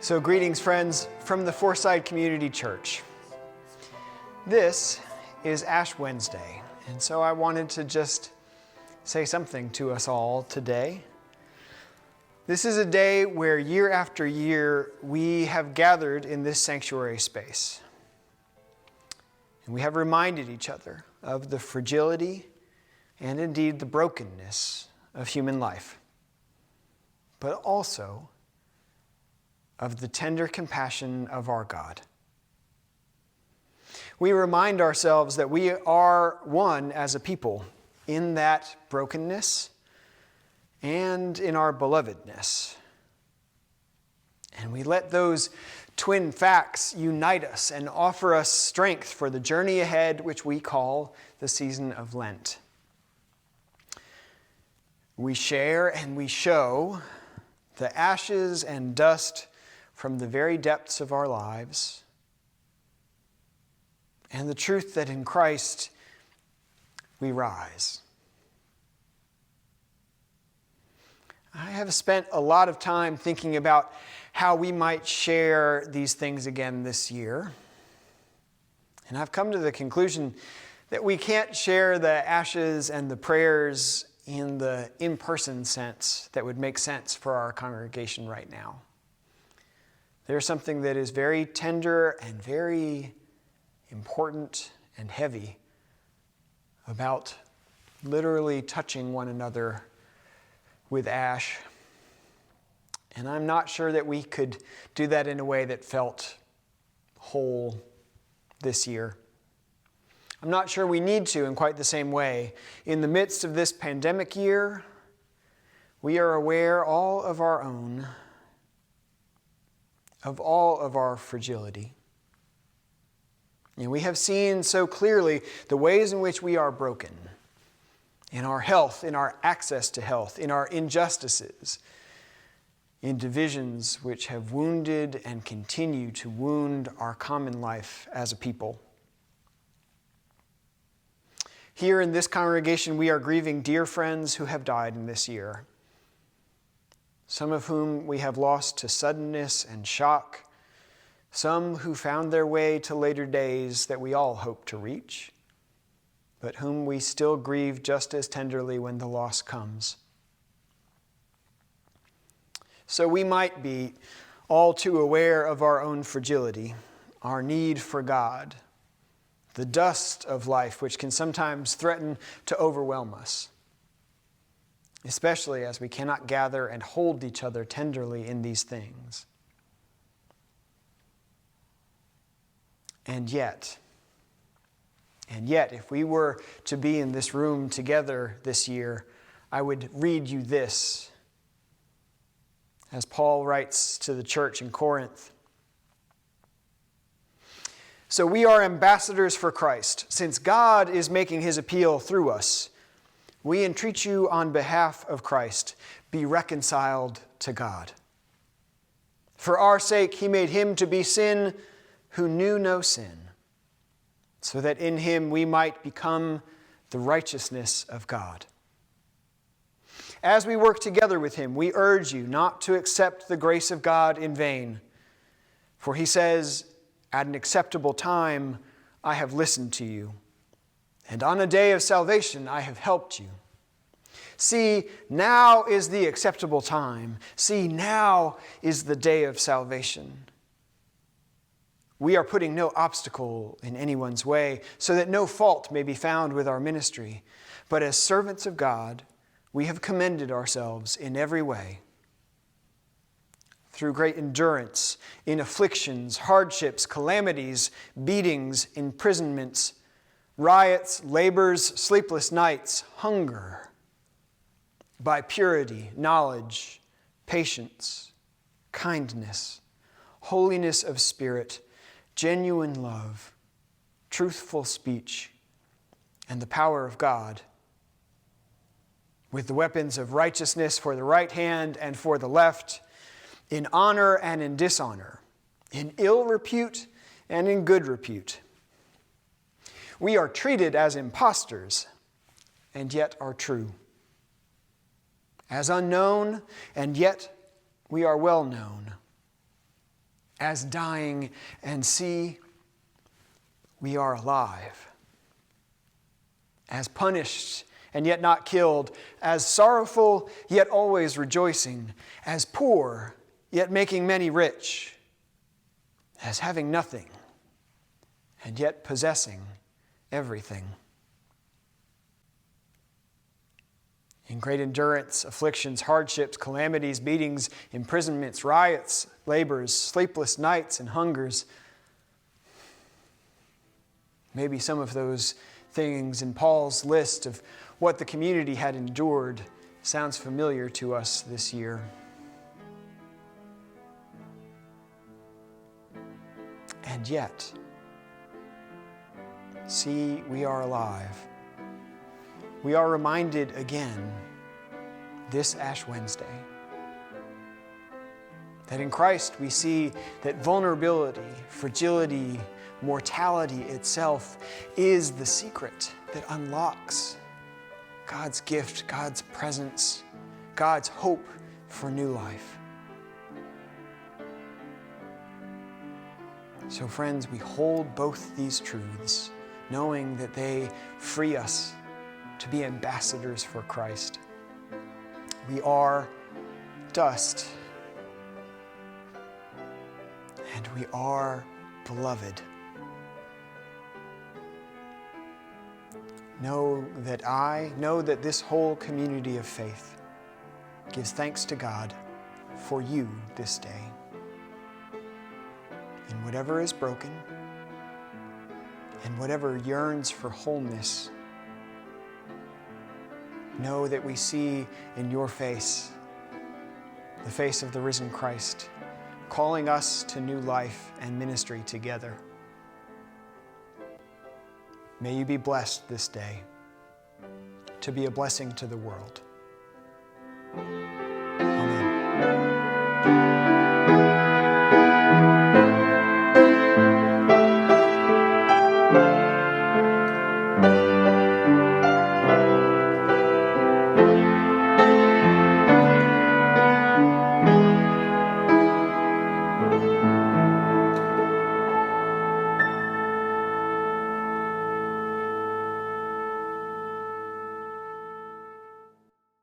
So greetings, friends, from the Foreside Community Church. This is Ash Wednesday, and so I wanted to just say something to us all today. This is a day where year after year we have gathered in this sanctuary space. And we have reminded each other of the fragility and indeed the brokenness of human life, but also of the tender compassion of our God. We remind ourselves that we are one as a people in that brokenness and in our belovedness. And we let those twin facts unite us and offer us strength for the journey ahead, which we call the season of Lent. We share and we show the ashes and dust from the very depths of our lives, and the truth that in Christ we rise. I have spent a lot of time thinking about how we might share these things again this year, and I've come to the conclusion that we can't share the ashes and the prayers in the in-person sense that would make sense for our congregation right now. There's something that is very tender and very important and heavy about literally touching one another with ash. And I'm not sure that we could do that in a way that felt whole this year. I'm not sure we need to in quite the same way. In the midst of this pandemic year, we are aware all of our fragility. And we have seen so clearly the ways in which we are broken in our health, in our access to health, in our injustices, in divisions which have wounded and continue to wound our common life as a people. Here in this congregation, we are grieving dear friends who have died in this year, some of whom we have lost to suddenness and shock, some who found their way to later days that we all hope to reach, but whom we still grieve just as tenderly when the loss comes. So we might be all too aware of our own fragility, our need for God, the dust of life which can sometimes threaten to overwhelm us, especially as we cannot gather and hold each other tenderly in these things. And yet, if we were to be in this room together this year, I would read you this, as Paul writes to the church in Corinth. So we are ambassadors for Christ, since God is making his appeal through us. We entreat you on behalf of Christ, be reconciled to God. For our sake, he made him to be sin who knew no sin, so that in him we might become the righteousness of God. As we work together with him, we urge you not to accept the grace of God in vain. For he says, at an acceptable time I have listened to you, and on a day of salvation I have helped you. See, now is the acceptable time. See, now is the day of salvation. We are putting no obstacle in anyone's way, so that no fault may be found with our ministry. But as servants of God, we have commended ourselves in every way, through great endurance in afflictions, hardships, calamities, beatings, imprisonments, riots, labors, sleepless nights, hunger, by purity, knowledge, patience, kindness, holiness of spirit, genuine love, truthful speech, and the power of God, with the weapons of righteousness for the right hand and for the left, in honor and in dishonor, in ill repute and in good repute. We are treated as impostors, and yet are true, as unknown, and yet we are well known, as dying, and see, we are alive. As punished and yet not killed, as sorrowful yet always rejoicing, as poor yet making many rich, as having nothing and yet possessing everything. In great endurance, afflictions, hardships, calamities, beatings, imprisonments, riots, labors, sleepless nights, and hungers. Maybe some of those things in Paul's list of what the community had endured sounds familiar to us this year. And yet, see, we are alive. We are reminded again this Ash Wednesday that in Christ we see that vulnerability, fragility, mortality itself is the secret that unlocks God's gift, God's presence, God's hope for new life. So friends, we hold both these truths, knowing that they free us to be ambassadors for Christ. We are dust, and we are beloved. Know that this whole community of faith gives thanks to God for you this day. And whatever is broken, and whatever yearns for wholeness, know that we see in your face the face of the risen Christ, calling us to new life and ministry together. May you be blessed this day to be a blessing to the world. Amen.